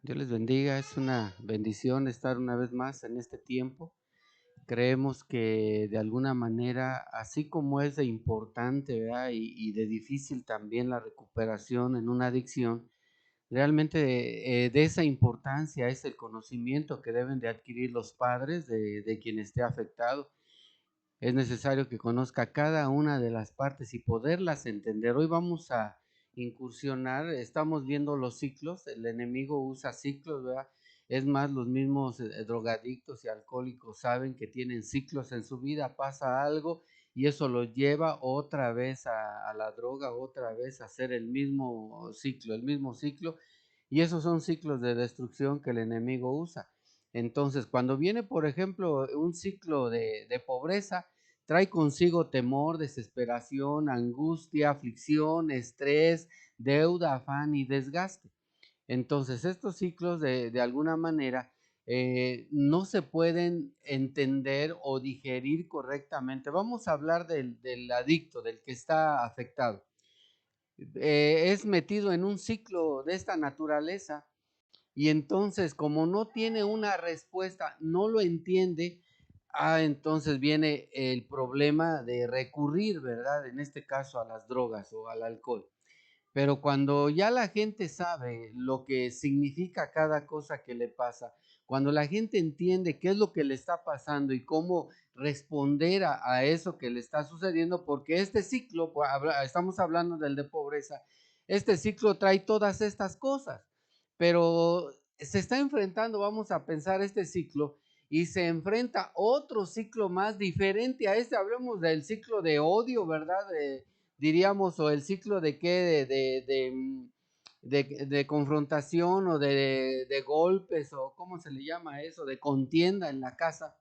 Dios les bendiga, es una bendición estar una vez más en este tiempo. Creemos que de alguna manera, así como es de importante, ¿verdad? Y de difícil también la recuperación en una adicción, realmente de esa importancia es el conocimiento que deben de adquirir los padres de quien esté afectado. Es necesario que conozca cada una de las partes y poderlas entender. Hoy vamos a incursionar, estamos viendo los ciclos, el enemigo usa ciclos, ¿verdad? Es más, los mismos drogadictos y alcohólicos saben que tienen ciclos en su vida, pasa algo y eso los lleva otra vez a la droga, otra vez a hacer el mismo ciclo, y esos son ciclos de destrucción que el enemigo usa. Entonces, cuando viene, por ejemplo, un ciclo de pobreza, trae consigo temor, desesperación, angustia, aflicción, estrés, deuda, afán y desgaste. Entonces, estos ciclos de alguna manera no se pueden entender o digerir correctamente. Vamos a hablar del adicto, del que está afectado. Es metido en un ciclo de esta naturaleza y entonces, como no tiene una respuesta, no lo entiende, entonces viene el problema de recurrir, ¿verdad? En este caso a las drogas o al alcohol. Pero cuando ya la gente sabe lo que significa cada cosa que le pasa, cuando la gente entiende qué es lo que le está pasando y cómo responder a eso que le está sucediendo, porque este ciclo, pues, estamos hablando del de pobreza, este ciclo trae todas estas cosas, pero se está enfrentando, vamos a pensar este ciclo, y se enfrenta otro ciclo más diferente a este, hablemos del ciclo de odio, ¿verdad? Diríamos, o el ciclo de qué, de confrontación o de golpes, o cómo se le llama eso, de contienda en la casa.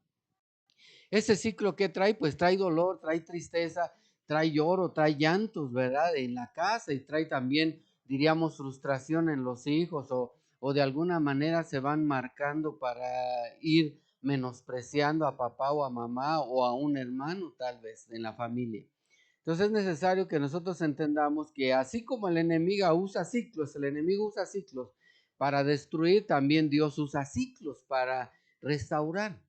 Ese ciclo que trae, pues trae dolor, trae tristeza, trae lloro, trae llantos, ¿verdad? En la casa, y trae también, diríamos, frustración en los hijos, o de alguna manera se van marcando para ir menospreciando a papá o a mamá o a un hermano tal vez en la familia. Entonces es necesario que nosotros entendamos que así como el enemigo usa ciclos para destruir, también Dios usa ciclos para restaurar.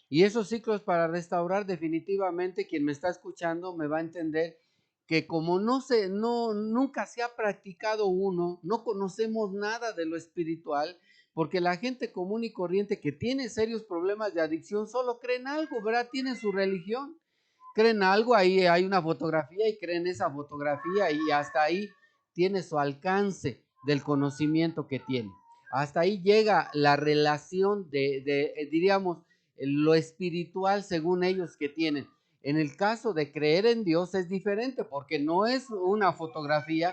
Y esos ciclos para restaurar, definitivamente quien me está escuchando me va a entender que como nunca se ha practicado uno, no conocemos nada de lo espiritual, porque la gente común y corriente que tiene serios problemas de adicción solo creen algo, ¿verdad? Tienen su religión, creen algo, ahí hay una fotografía y creen esa fotografía, y hasta ahí tiene su alcance del conocimiento que tiene. Hasta ahí llega la relación diríamos, lo espiritual según ellos que tienen. En el caso de creer en Dios es diferente, porque no es una fotografía,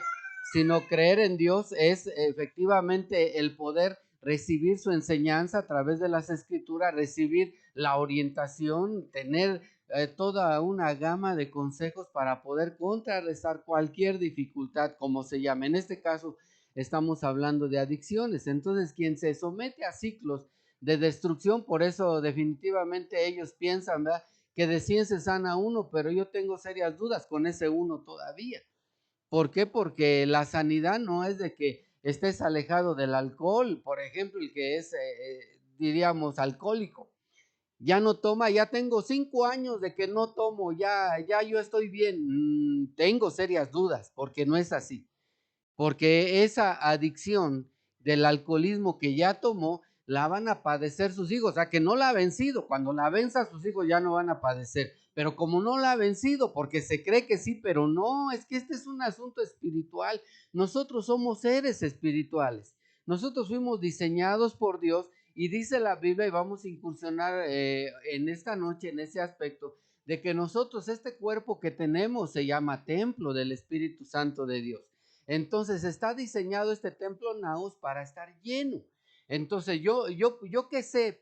sino creer en Dios es efectivamente el poder recibir su enseñanza a través de las escrituras, recibir la orientación, tener toda una gama de consejos para poder contrarrestar cualquier dificultad, como se llama. En este caso estamos hablando de adicciones. Entonces, quien se somete a ciclos de destrucción, por eso definitivamente ellos piensan, ¿verdad?, que de 100 se sana uno, pero yo tengo serias dudas con ese uno todavía. ¿Por qué? Porque la sanidad no es de que estés alejado del alcohol, por ejemplo, el que es, diríamos, alcohólico ya no toma, ya tengo 5 años de que no tomo, ya yo estoy bien. Tengo serias dudas, porque no es así, porque esa adicción del alcoholismo que ya tomó, la van a padecer sus hijos, o sea, que no la ha vencido. Cuando la venza, sus hijos ya no van a padecer, pero como no la ha vencido, porque se cree que sí, pero no, es que este es un asunto espiritual. Nosotros somos seres espirituales, nosotros fuimos diseñados por Dios, y dice la Biblia, y vamos a incursionar en esta noche en ese aspecto, de que nosotros, este cuerpo que tenemos se llama templo del Espíritu Santo de Dios. Entonces está diseñado este templo naos para estar lleno. Entonces yo qué sé,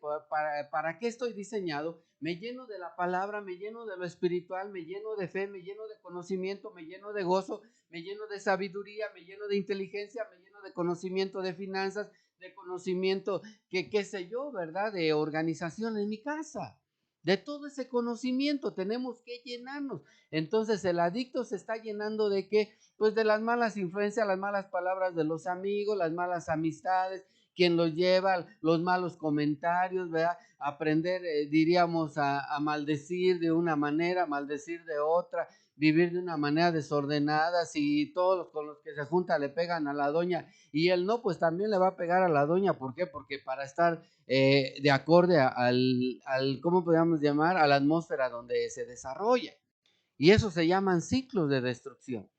para qué estoy diseñado, me lleno de la palabra, me lleno de lo espiritual, me lleno de fe, me lleno de conocimiento, me lleno de gozo, me lleno de sabiduría, me lleno de inteligencia, me lleno de conocimiento de finanzas, de conocimiento, que qué sé yo, ¿verdad?, de organización en mi casa. De todo ese conocimiento tenemos que llenarnos. Entonces el adicto se está llenando de qué, pues de las malas influencias, las malas palabras de los amigos, las malas amistades, quien los lleva, los malos comentarios, ¿verdad? Aprender, diríamos, a maldecir de una manera, maldecir de otra, vivir de una manera desordenada. Si todos los con los que se junta le pegan a la doña y él no, pues también le va a pegar a la doña. ¿Por qué? Porque para estar de acorde al, ¿cómo podríamos llamar? A la atmósfera donde se desarrolla. Y eso se llaman ciclos de destrucción.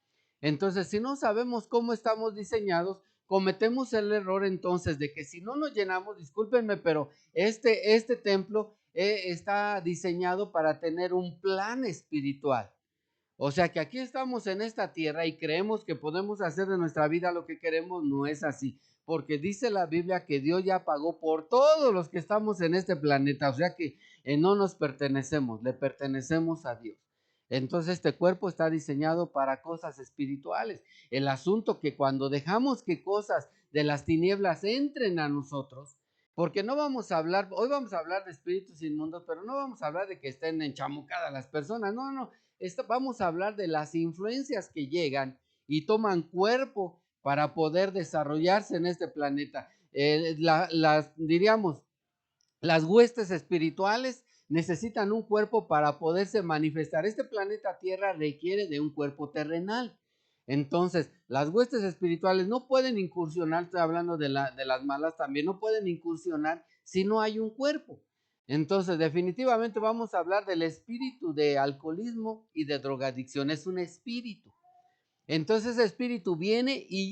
Entonces, si no sabemos cómo estamos diseñados, cometemos el error entonces de que si no nos llenamos, discúlpenme, pero este templo está diseñado para tener un plan espiritual. O sea que aquí estamos en esta tierra y creemos que podemos hacer de nuestra vida lo que queremos. No es así, porque dice la Biblia que Dios ya pagó por todos los que estamos en este planeta. O sea que no nos pertenecemos, le pertenecemos a Dios. Entonces este cuerpo está diseñado para cosas espirituales. El asunto que cuando dejamos que cosas de las tinieblas entren a nosotros, porque no vamos a hablar, hoy vamos a hablar de espíritus inmundos, pero no vamos a hablar de que estén enchamucadas las personas. No, no, vamos a hablar de las influencias que llegan y toman cuerpo para poder desarrollarse en este planeta. Diríamos, las huestes espirituales necesitan un cuerpo para poderse manifestar. Este planeta Tierra requiere de un cuerpo terrenal. Entonces, las huestes espirituales no pueden incursionar, estoy hablando de las malas también, no pueden incursionar si no hay un cuerpo. Entonces, definitivamente vamos a hablar del espíritu de alcoholismo y de drogadicción. Es un espíritu. Entonces ese espíritu viene y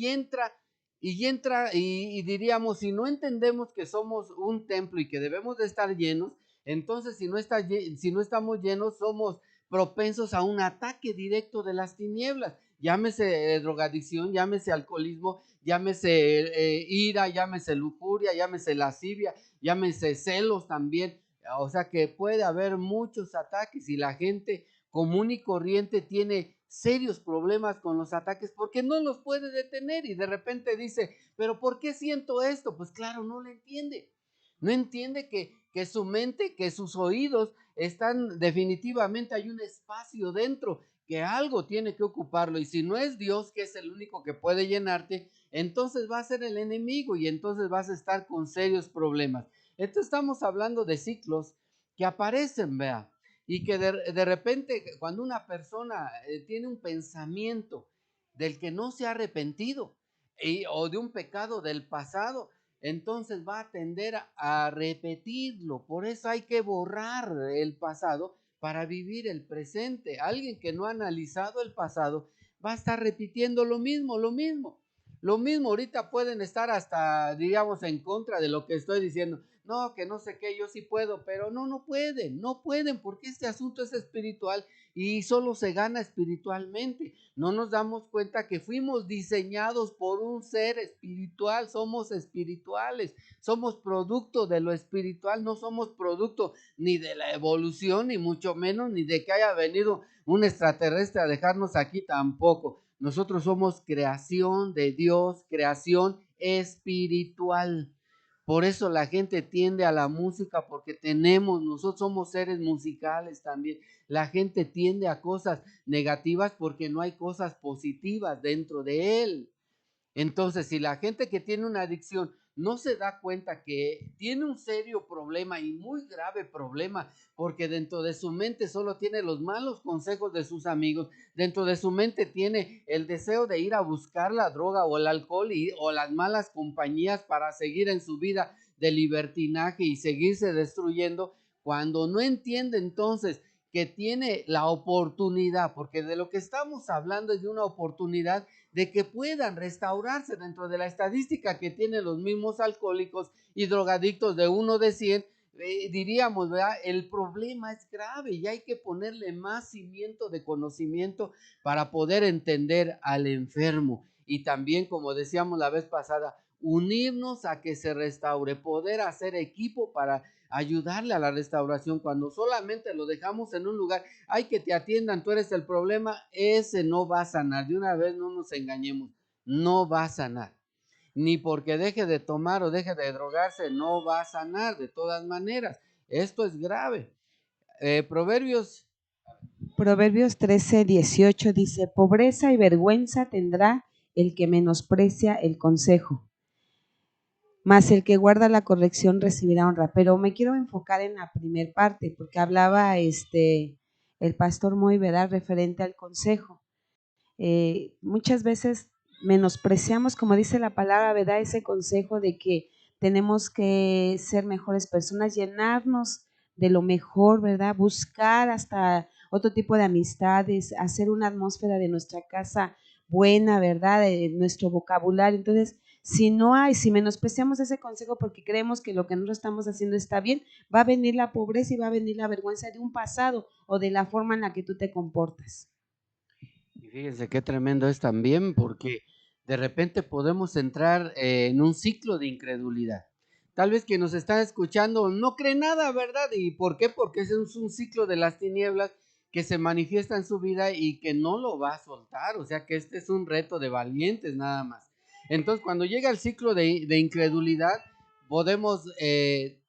diríamos, si no entendemos que somos un templo y que debemos de estar llenos, entonces si no estamos llenos, somos propensos a un ataque directo de las tinieblas. Llámese drogadicción, llámese alcoholismo, llámese ira, llámese lujuria, llámese lascivia, llámese celos también. O sea que puede haber muchos ataques y la gente común y corriente tiene serios problemas con los ataques porque no los puede detener y de repente dice, pero ¿por qué siento esto? Pues claro, no lo entiende. No entiende que su mente, que sus oídos están definitivamente, hay un espacio dentro que algo tiene que ocuparlo y si no es Dios, que es el único que puede llenarte, entonces va a ser el enemigo y entonces vas a estar con serios problemas. Entonces estamos hablando de ciclos que aparecen, vea, y que de repente cuando una persona tiene un pensamiento del que no se ha arrepentido o de un pecado del pasado, entonces va a tender a repetirlo. Por eso hay que borrar el pasado para vivir el presente. Alguien que no ha analizado el pasado va a estar repitiendo lo mismo, lo mismo. Lo mismo, ahorita pueden estar hasta, digamos, en contra de lo que estoy diciendo. No, que no sé qué, yo sí puedo, pero no pueden, porque este asunto es espiritual y solo se gana espiritualmente. No nos damos cuenta que fuimos diseñados por un ser espiritual, somos espirituales, somos producto de lo espiritual, no somos producto ni de la evolución, ni mucho menos, ni de que haya venido un extraterrestre a dejarnos aquí tampoco. Nosotros somos creación de Dios, creación espiritual. Por eso la gente tiende a la música, porque nosotros somos seres musicales también. La gente tiende a cosas negativas porque no hay cosas positivas dentro de él. Entonces, si la gente que tiene una adicción no se da cuenta que tiene un serio problema y muy grave problema, porque dentro de su mente solo tiene los malos consejos de sus amigos, dentro de su mente tiene el deseo de ir a buscar la droga o el alcohol o las malas compañías para seguir en su vida de libertinaje y seguirse destruyendo, cuando no entiende entonces que tiene la oportunidad, porque de lo que estamos hablando es de una oportunidad de que puedan restaurarse dentro de la estadística que tienen los mismos alcohólicos y drogadictos de 1 de 100, diríamos, ¿verdad? El problema es grave y hay que ponerle más cimiento de conocimiento para poder entender al enfermo. Y también, como decíamos la vez pasada, unirnos a que se restaure, poder hacer equipo para ayudarle a la restauración. Cuando solamente lo dejamos en un lugar, hay que te atiendan, tú eres el problema, ese no va a sanar. De una vez no nos engañemos, no va a sanar. Ni porque deje de tomar o deje de drogarse, no va a sanar de todas maneras. Esto es grave. Proverbios 13:18 dice, pobreza y vergüenza tendrá el que menosprecia el consejo. mas el que guarda la corrección recibirá honra. Pero me quiero enfocar en la primer parte, porque hablaba el pastor Moy, ¿verdad?, referente al consejo. Muchas veces menospreciamos, como dice la palabra, ¿verdad?, ese consejo de que tenemos que ser mejores personas, llenarnos de lo mejor, ¿verdad?, buscar hasta otro tipo de amistades, hacer una atmósfera de nuestra casa buena, ¿verdad?, de nuestro vocabulario. Entonces, si menospreciamos ese consejo porque creemos que lo que nosotros estamos haciendo está bien, va a venir la pobreza y va a venir la vergüenza de un pasado o de la forma en la que tú te comportas. Y fíjense qué tremendo es también, porque de repente podemos entrar en un ciclo de incredulidad. Tal vez quien nos está escuchando no cree nada, ¿verdad? ¿Y por qué? Porque ese es un ciclo de las tinieblas que se manifiesta en su vida y que no lo va a soltar. O sea que este es un reto de valientes nada más. Entonces, cuando llega el ciclo de incredulidad, podemos,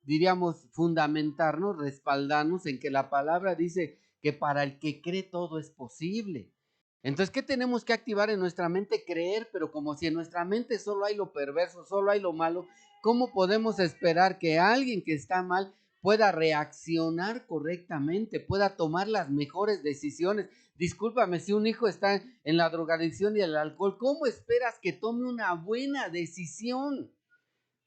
diríamos, fundamentarnos, respaldarnos en que la palabra dice que para el que cree todo es posible. Entonces, ¿qué tenemos que activar en nuestra mente? Creer, pero como si en nuestra mente solo hay lo perverso, solo hay lo malo, ¿cómo podemos esperar que alguien que está mal pueda reaccionar correctamente, pueda tomar las mejores decisiones? Discúlpame, si un hijo está en la drogadicción y el alcohol, ¿cómo esperas que tome una buena decisión?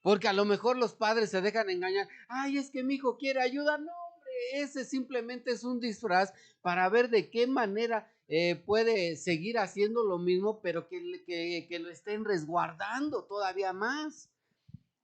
Porque a lo mejor los padres se dejan engañar. Ay, es que mi hijo quiere ayuda. No, hombre, ese simplemente es un disfraz para ver de qué manera puede seguir haciendo lo mismo, pero que lo estén resguardando todavía más.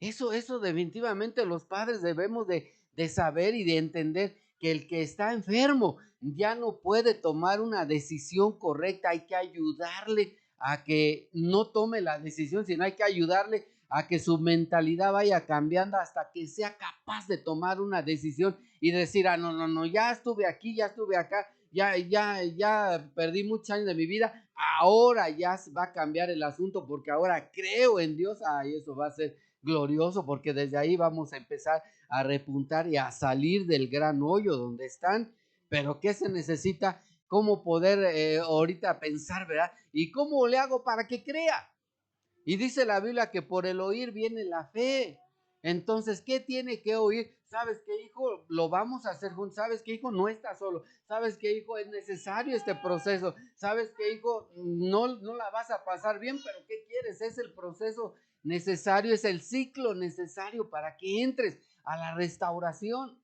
Eso definitivamente los padres debemos de saber y de entender que el que está enfermo ya no puede tomar una decisión correcta. Hay que ayudarle a que no tome la decisión, sino hay que ayudarle a que su mentalidad vaya cambiando hasta que sea capaz de tomar una decisión y decir, no, no, no, ya estuve aquí, ya estuve acá, ya perdí muchos años de mi vida, ahora ya va a cambiar el asunto porque ahora creo en Dios. Y eso va a ser glorioso, porque desde ahí vamos a empezar a repuntar y a salir del gran hoyo donde están. Pero ¿qué se necesita? ¿Cómo poder ahorita pensar, verdad? ¿Y cómo le hago para que crea? Y dice la Biblia que por el oír viene la fe. Entonces, ¿qué tiene que oír? ¿Sabes qué, hijo? Lo vamos a hacer juntos. ¿Sabes qué, hijo? No está solo. ¿Sabes qué, hijo? Es necesario este proceso. ¿Sabes qué, hijo? No la vas a pasar bien, pero ¿qué quieres? Es el proceso necesario, es el ciclo necesario para que entres a la restauración.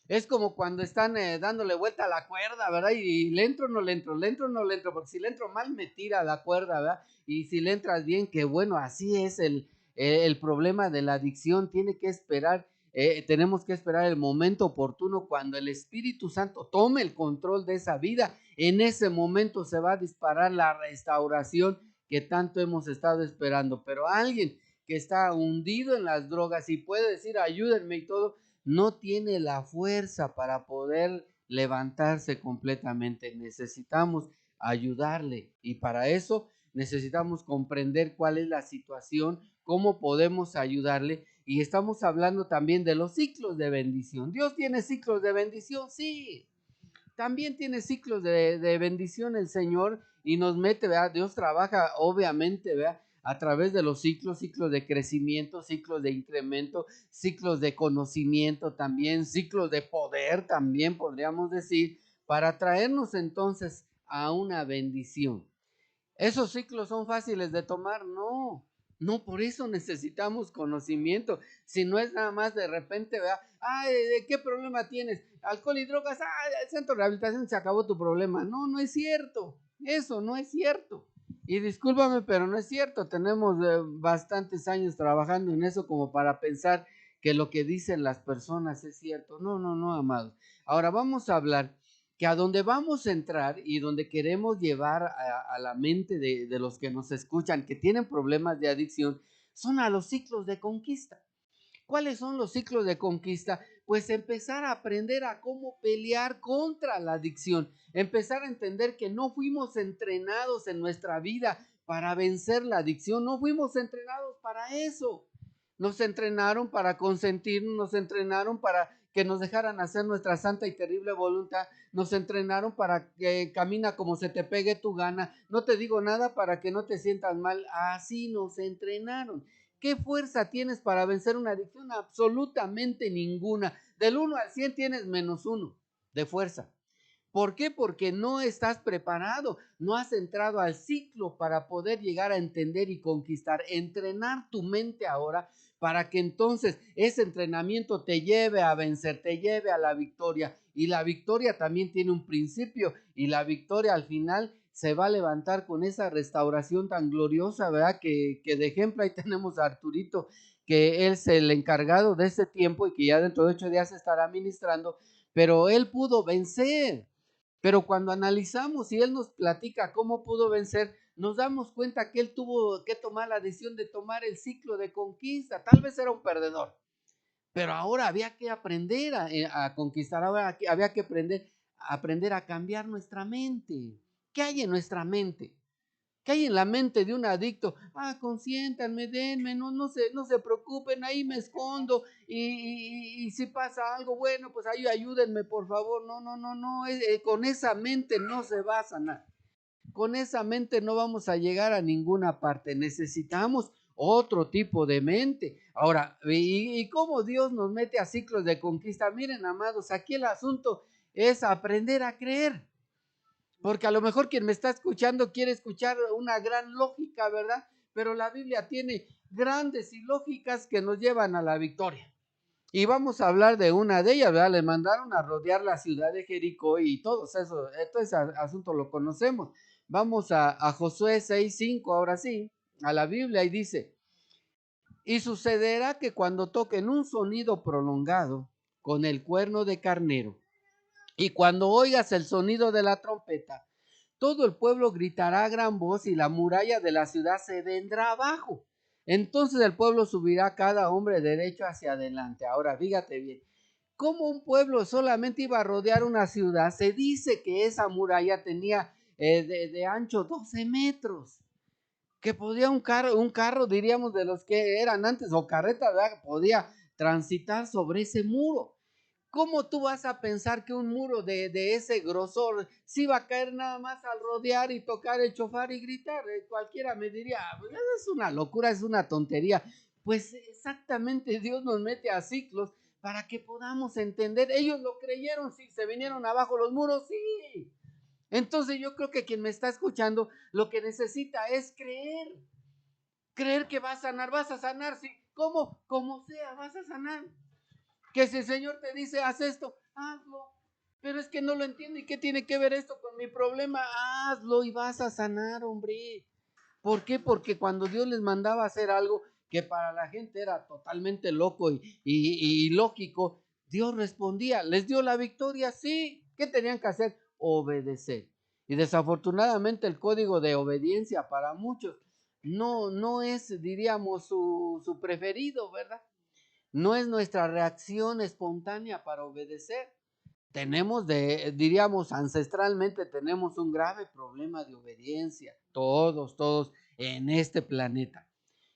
Es como cuando están dándole vuelta a la cuerda, ¿verdad? Y le entro, no le entro, le entro, no le entro, porque si le entro mal me tira la cuerda, ¿verdad? Y si le entras bien, que bueno, así es el problema de la adicción. Tiene que esperar, tenemos que esperar el momento oportuno cuando el Espíritu Santo tome el control de esa vida. En ese momento se va a disparar la restauración que tanto hemos estado esperando. Pero alguien que está hundido en las drogas y puede decir ayúdenme y todo, no tiene la fuerza para poder levantarse completamente. Necesitamos ayudarle y para eso necesitamos comprender cuál es la situación, cómo podemos ayudarle. Y estamos hablando también de los ciclos de bendición. ¿Dios tiene ciclos de bendición? Sí, también tiene ciclos de bendición el Señor y nos mete, ¿verdad? Dios trabaja obviamente, ¿verdad?, a través de los ciclos, ciclos de crecimiento, ciclos de incremento, ciclos de conocimiento también, ciclos de poder también podríamos decir, para traernos entonces a una bendición. ¿Esos ciclos son fáciles de tomar? No, no, por eso necesitamos conocimiento. Si no es nada más de repente, ¿verdad? ¿De qué problema tienes? Alcohol y drogas. El centro de rehabilitación se acabó tu problema. No, no es cierto. Eso no es cierto. Y discúlpame, pero no es cierto. Tenemos bastantes años trabajando en eso como para pensar que lo que dicen las personas es cierto. No, no, no, amado. Ahora vamos a hablar que a donde vamos a entrar y donde queremos llevar a la mente de los que nos escuchan, que tienen problemas de adicción, son a los ciclos de conquista. ¿Cuáles son los ciclos de conquista? Pues empezar a aprender a cómo pelear contra la adicción, empezar a entender que no fuimos entrenados en nuestra vida para vencer la adicción, no fuimos entrenados para eso. Nos entrenaron para consentirnos, nos entrenaron para que nos dejaran hacer nuestra santa y terrible voluntad, nos entrenaron para que camina como se te pegue tu gana, no te digo nada para que no te sientas mal, así nos entrenaron. ¿Qué fuerza tienes para vencer una adicción? Absolutamente ninguna. Del 1 al 100 tienes -1 de fuerza. ¿Por qué? Porque no estás preparado, no has entrado al ciclo para poder llegar a entender y conquistar. Entrenar tu mente ahora para que entonces ese entrenamiento te lleve a vencer, te lleve a la victoria. Y la victoria también tiene un principio, y la victoria al final se va a levantar con esa restauración tan gloriosa, ¿verdad? Que de ejemplo ahí tenemos a Arturito, que él es el encargado de ese tiempo y que ya dentro de 8 días estará ministrando, pero él pudo vencer. Pero cuando analizamos y él nos platica cómo pudo vencer, nos damos cuenta que él tuvo que tomar la decisión de tomar el ciclo de conquista. Tal vez era un perdedor, pero ahora había que aprender a conquistar, ahora había que aprender a cambiar nuestra mente. ¿Qué hay en nuestra mente? ¿Qué hay en la mente de un adicto? Consiéntanme, denme, no se preocupen, ahí me escondo y si pasa algo, bueno, pues ahí ayúdenme, por favor. No, con esa mente no se va a sanar. Con esa mente no vamos a llegar a ninguna parte. Necesitamos otro tipo de mente. Ahora, ¿y cómo Dios nos mete a ciclos de conquista? Miren, amados, aquí el asunto es aprender a creer. Porque a lo mejor quien me está escuchando quiere escuchar una gran lógica, ¿verdad? Pero la Biblia tiene grandes ilógicas que nos llevan a la victoria. Y vamos a hablar de una de ellas, ¿verdad? Le mandaron a rodear la ciudad de Jericó y todo ese asunto lo conocemos. Vamos a Josué 6:5, ahora sí, a la Biblia, y dice: y sucederá que cuando toquen un sonido prolongado con el cuerno de carnero, y cuando oigas el sonido de la trompeta, todo el pueblo gritará a gran voz y la muralla de la ciudad se vendrá abajo. Entonces el pueblo subirá cada hombre derecho hacia adelante. Ahora, fíjate bien, ¿cómo un pueblo solamente iba a rodear una ciudad? Se dice que esa muralla tenía de ancho 12 metros, que podía un carro, diríamos, de los que eran antes, o carreta, ¿verdad? Podía transitar sobre ese muro. ¿Cómo tú vas a pensar que un muro de ese grosor sí va a caer nada más al rodear y tocar el chofar y gritar? Cualquiera me diría, pues es una locura, es una tontería. Pues exactamente Dios nos mete a ciclos para que podamos entender. Ellos lo creyeron, sí, se vinieron abajo los muros, sí. Entonces yo creo que quien me está escuchando lo que necesita es creer. Creer que vas a sanar, sí. ¿Cómo? Como sea, vas a sanar. Que si el Señor te dice, haz esto, hazlo. Pero es que no lo entiendo. ¿Y qué tiene que ver esto con mi problema? Hazlo y vas a sanar, hombre. ¿Por qué? Porque cuando Dios les mandaba hacer algo que para la gente era totalmente loco y lógico, Dios respondía, les dio la victoria, sí. ¿Qué tenían que hacer? Obedecer. Y desafortunadamente el código de obediencia para muchos no es, diríamos, su preferido, ¿verdad? No es nuestra reacción espontánea para obedecer. Diríamos, ancestralmente tenemos un grave problema de obediencia, todos en este planeta,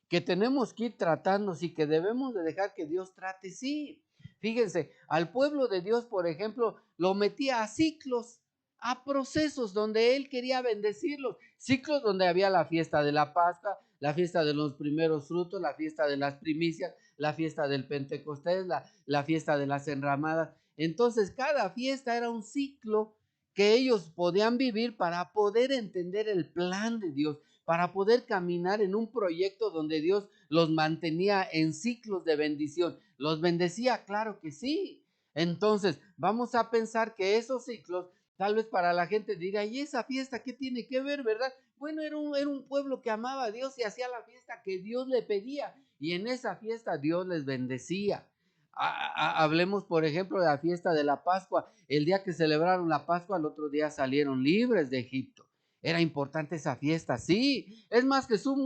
que tenemos que ir tratando y que debemos de dejar que Dios trate, sí. Fíjense, al pueblo de Dios, por ejemplo, lo metía a ciclos, a procesos donde Él quería bendecirlos, ciclos donde había la fiesta de la Pascua, la fiesta de los primeros frutos, la fiesta de las primicias, la fiesta del Pentecostés, la fiesta de las enramadas. Entonces cada fiesta era un ciclo que ellos podían vivir para poder entender el plan de Dios, para poder caminar en un proyecto donde Dios los mantenía en ciclos de bendición. ¿Los bendecía? Claro que sí. Entonces vamos a pensar que esos ciclos, tal vez para la gente dirá, ¿y esa fiesta qué tiene que ver, verdad? Bueno, era un pueblo que amaba a Dios y hacía la fiesta que Dios le pedía, y en esa fiesta Dios les bendecía. Hablemos, por ejemplo, de la fiesta de la Pascua. El día que celebraron la Pascua, el otro día salieron libres de Egipto. Era importante esa fiesta, sí. Es más, Jesús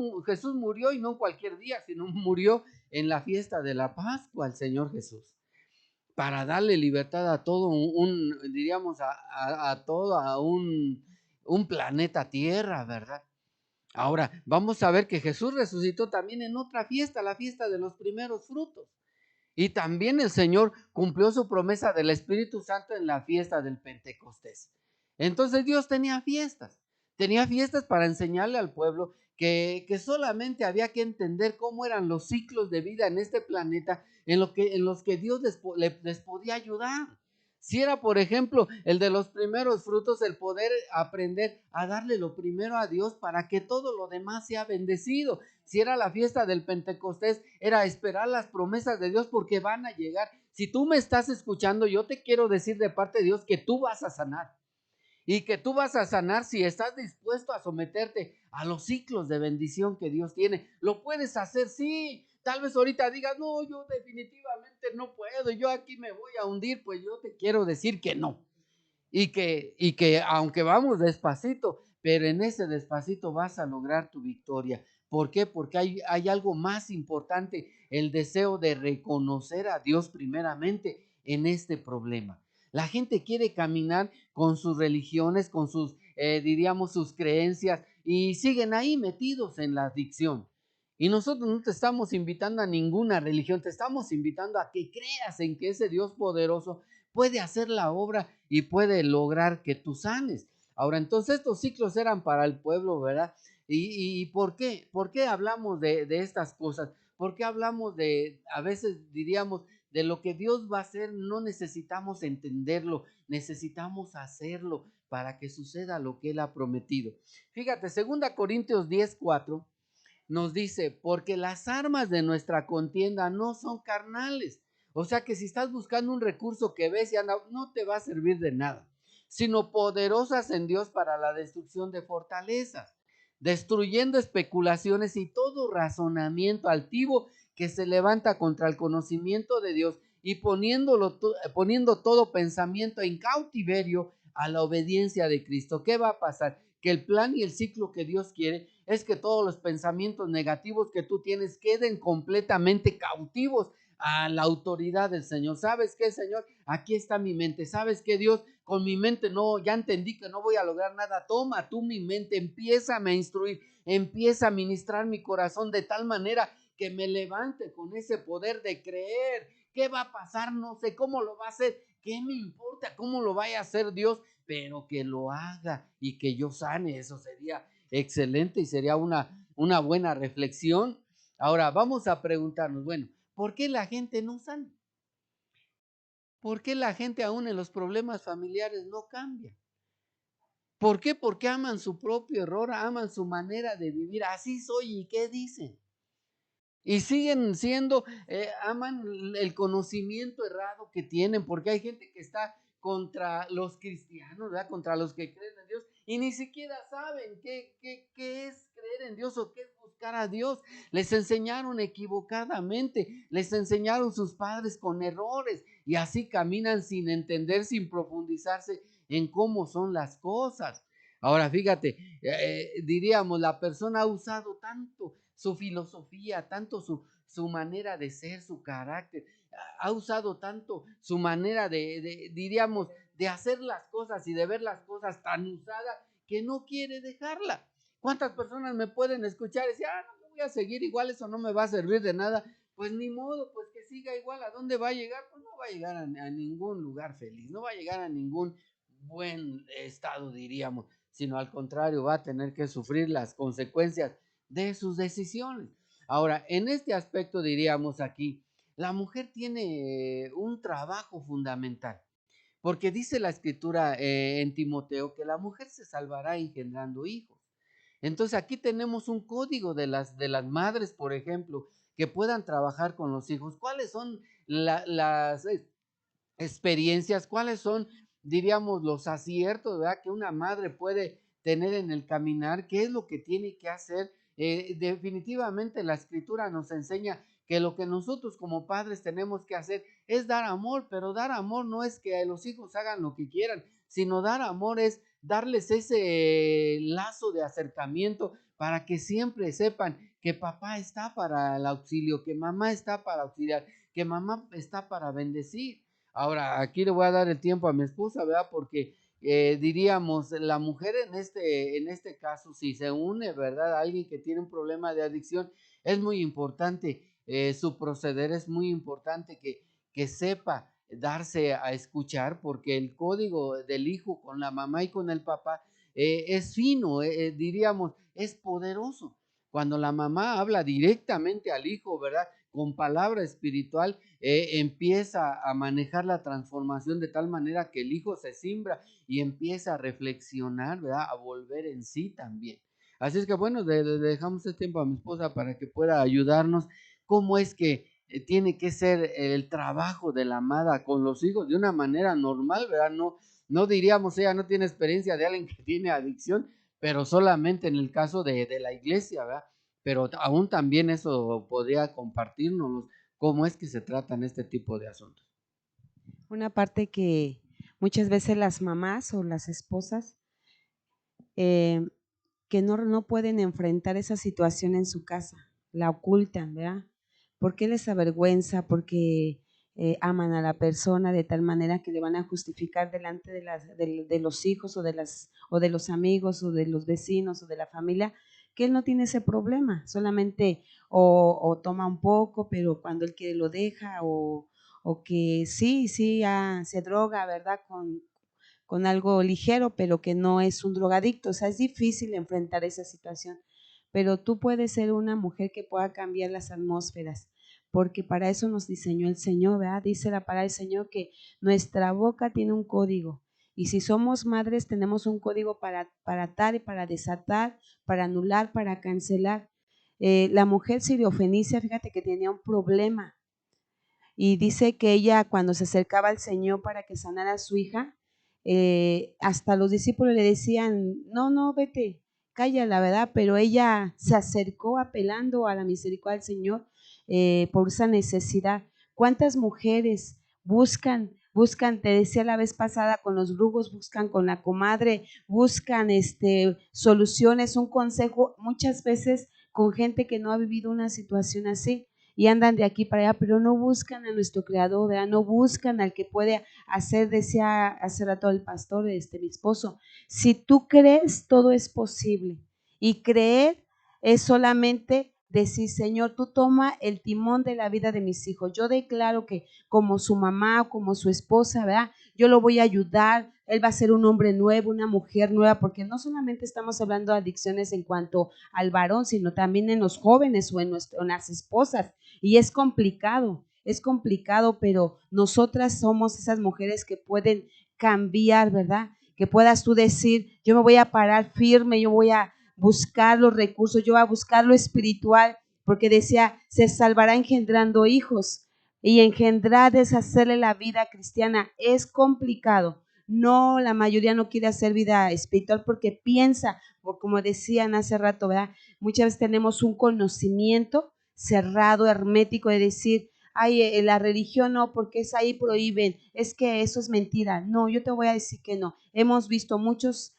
murió, y no en cualquier día, sino murió en la fiesta de la Pascua, el Señor Jesús, para darle libertad a todo diríamos, a todo un planeta Tierra, ¿verdad? Ahora, vamos a ver que Jesús resucitó también en otra fiesta, la fiesta de los primeros frutos. Y también el Señor cumplió su promesa del Espíritu Santo en la fiesta del Pentecostés. Entonces Dios tenía fiestas, Tenía fiestas para enseñarle al pueblo que solamente había que entender cómo eran los ciclos de vida en este planeta en los que Dios les podía ayudar. Si era, por ejemplo, el de los primeros frutos, el poder aprender a darle lo primero a Dios para que todo lo demás sea bendecido. Si era la fiesta del Pentecostés, era esperar las promesas de Dios porque van a llegar. Si tú me estás escuchando, yo te quiero decir de parte de Dios que tú vas a sanar. Y que tú vas a sanar si estás dispuesto a someterte a los ciclos de bendición que Dios tiene. Lo puedes hacer, sí. Tal vez ahorita digas, no, yo definitivamente no puedo, yo aquí me voy a hundir. Pues yo te quiero decir que no. Y que aunque vamos despacito, pero en ese despacito vas a lograr tu victoria. ¿Por qué? Porque hay algo más importante, el deseo de reconocer a Dios primeramente en este problema. La gente quiere caminar con sus religiones, con sus, diríamos, sus creencias, y siguen ahí metidos en la adicción. Y nosotros no te estamos invitando a ninguna religión, te estamos invitando a que creas en que ese Dios poderoso puede hacer la obra y puede lograr que tú sanes. Ahora, entonces estos ciclos eran para el pueblo, ¿verdad? ¿Y por qué? ¿Por qué hablamos de estas cosas? ¿Por qué hablamos a veces diríamos, de lo que Dios va a hacer? No necesitamos entenderlo, necesitamos hacerlo para que suceda lo que Él ha prometido. Fíjate, 2 Corintios 10:4 nos dice, porque las armas de nuestra contienda no son carnales. O sea que si estás buscando un recurso que ves y anda, no te va a servir de nada, sino poderosas en Dios para la destrucción de fortalezas, destruyendo especulaciones y todo razonamiento altivo que se levanta contra el conocimiento de Dios y poniendo todo pensamiento en cautiverio a la obediencia de Cristo. ¿Qué va a pasar? Que el plan y el ciclo que Dios quiere es que todos los pensamientos negativos que tú tienes queden completamente cautivos a la autoridad del Señor. ¿Sabes qué, Señor? Aquí está mi mente. ¿Sabes qué, Dios? Con mi mente no, ya entendí que no voy a lograr nada. Toma tú mi mente, empieza a instruir, empieza a ministrar mi corazón de tal manera que me levante con ese poder de creer. ¿Qué va a pasar? No sé cómo lo va a hacer. ¿Qué me importa cómo lo vaya a hacer Dios? Pero que lo haga y que yo sane. Eso sería excelente y sería una buena reflexión. Ahora vamos a preguntarnos, bueno, ¿por qué la gente no sana? ¿Por qué la gente aún en los problemas familiares no cambia? ¿Por qué? Porque aman su propio error, aman su manera de vivir. Así soy, ¿y qué dicen? Y siguen siendo, aman el conocimiento errado que tienen, porque hay gente que está contra los cristianos, ¿verdad? Contra los que creen en Dios, y ni siquiera saben qué es creer en Dios o qué es buscar a Dios. Les enseñaron equivocadamente, les enseñaron sus padres con errores, y así caminan sin entender, sin profundizarse en cómo son las cosas. Ahora, fíjate, diríamos, la persona ha usado tanto su filosofía, tanto su manera de ser, su carácter, ha usado tanto su manera diríamos, de hacer las cosas y de ver las cosas tan usada que no quiere dejarla. ¿Cuántas personas me pueden escuchar y decir, no voy a seguir igual, eso no me va a servir de nada? Pues ni modo, pues que siga igual. ¿A dónde va a llegar? Pues no va a llegar a ningún lugar feliz, no va a llegar a ningún buen estado, diríamos, sino al contrario, va a tener que sufrir las consecuencias de sus decisiones. Ahora, en este aspecto diríamos aquí, la mujer tiene un trabajo fundamental, porque dice la escritura en Timoteo que la mujer se salvará engendrando hijos. Entonces aquí tenemos un código de las madres, por ejemplo, que puedan trabajar con los hijos. ¿Cuáles son las experiencias? ¿Cuáles son, diríamos, los aciertos, ¿verdad?, que una madre puede tener en el caminar? ¿Qué es lo que tiene que hacer? Definitivamente la escritura nos enseña que lo que nosotros como padres tenemos que hacer es dar amor, pero dar amor no es que los hijos hagan lo que quieran, sino dar amor es darles ese lazo de acercamiento para que siempre sepan que papá está para el auxilio, que mamá está para auxiliar, que mamá está para bendecir. Ahora, aquí le voy a dar el tiempo a mi esposa, ¿verdad? Porque diríamos, la mujer en este caso, si se une, ¿verdad?, a alguien que tiene un problema de adicción, es muy importante su proceder, es muy importante que sepa darse a escuchar, porque el código del hijo con la mamá y con el papá es fino, diríamos, es poderoso. Cuando la mamá habla directamente al hijo, ¿verdad? Con palabra espiritual, empieza a manejar la transformación de tal manera que el hijo se simbra y empieza a reflexionar, ¿verdad? A volver en sí también. Así es que bueno, dejamos este tiempo a mi esposa para que pueda ayudarnos. ¿Cómo es que tiene que ser el trabajo de la amada con los hijos de una manera normal, ¿verdad? No diríamos, ella no tiene experiencia de alguien que tiene adicción, pero solamente en el caso de la iglesia, ¿verdad? Pero aún también eso podría compartirnos cómo es que se tratan este tipo de asuntos. Una parte que muchas veces las mamás o las esposas que no pueden enfrentar esa situación en su casa, la ocultan, ¿verdad? ¿Por qué les avergüenza? Porque aman a la persona de tal manera que le van a justificar delante de los hijos o de los amigos o de los vecinos o de la familia que él no tiene ese problema, solamente o toma un poco, pero cuando él quiere lo deja o que sí, se droga, ¿verdad? Con algo ligero, pero que no es un drogadicto. O sea, es difícil enfrentar esa situación, pero tú puedes ser una mujer que pueda cambiar las atmósferas, porque para eso nos diseñó el Señor, ¿verdad? Dice la palabra del Señor que nuestra boca tiene un código. Y si somos madres, tenemos un código para atar y para desatar, para anular, para cancelar. La mujer siriofenicia, fíjate que tenía un problema. Y dice que ella cuando se acercaba al Señor para que sanara a su hija, hasta los discípulos le decían, no, vete, cállala, ¿verdad? Pero ella se acercó apelando a la misericordia del Señor por esa necesidad. ¿Cuántas mujeres buscan, te decía la vez pasada, con los brujos, buscan con la comadre, buscan soluciones, un consejo, muchas veces con gente que no ha vivido una situación así? Y andan de aquí para allá, pero no buscan a nuestro creador, ¿verdad? No buscan al que puede hacer, decía hace rato el pastor, mi esposo, si tú crees, todo es posible. Y creer es solamente decir, Señor, tú toma el timón de la vida de mis hijos. Yo declaro que como su mamá, como su esposa, ¿verdad? Yo lo voy a ayudar, él va a ser un hombre nuevo, una mujer nueva, porque no solamente estamos hablando de adicciones en cuanto al varón, sino también en los jóvenes o en las esposas. Y es complicado, pero nosotras somos esas mujeres que pueden cambiar, ¿verdad? Que puedas tú decir, yo me voy a parar firme, yo voy a buscar los recursos, yo voy a buscar lo espiritual, porque decía, se salvará engendrando hijos. Y engendrar es hacerle la vida cristiana, es complicado. No, la mayoría no quiere hacer vida espiritual porque piensa, o como decían hace rato, ¿verdad? Muchas veces tenemos un conocimiento cerrado, hermético, de decir, ay, la religión no, porque es ahí prohíben, es que eso es mentira. No, yo te voy a decir que no. Hemos visto muchos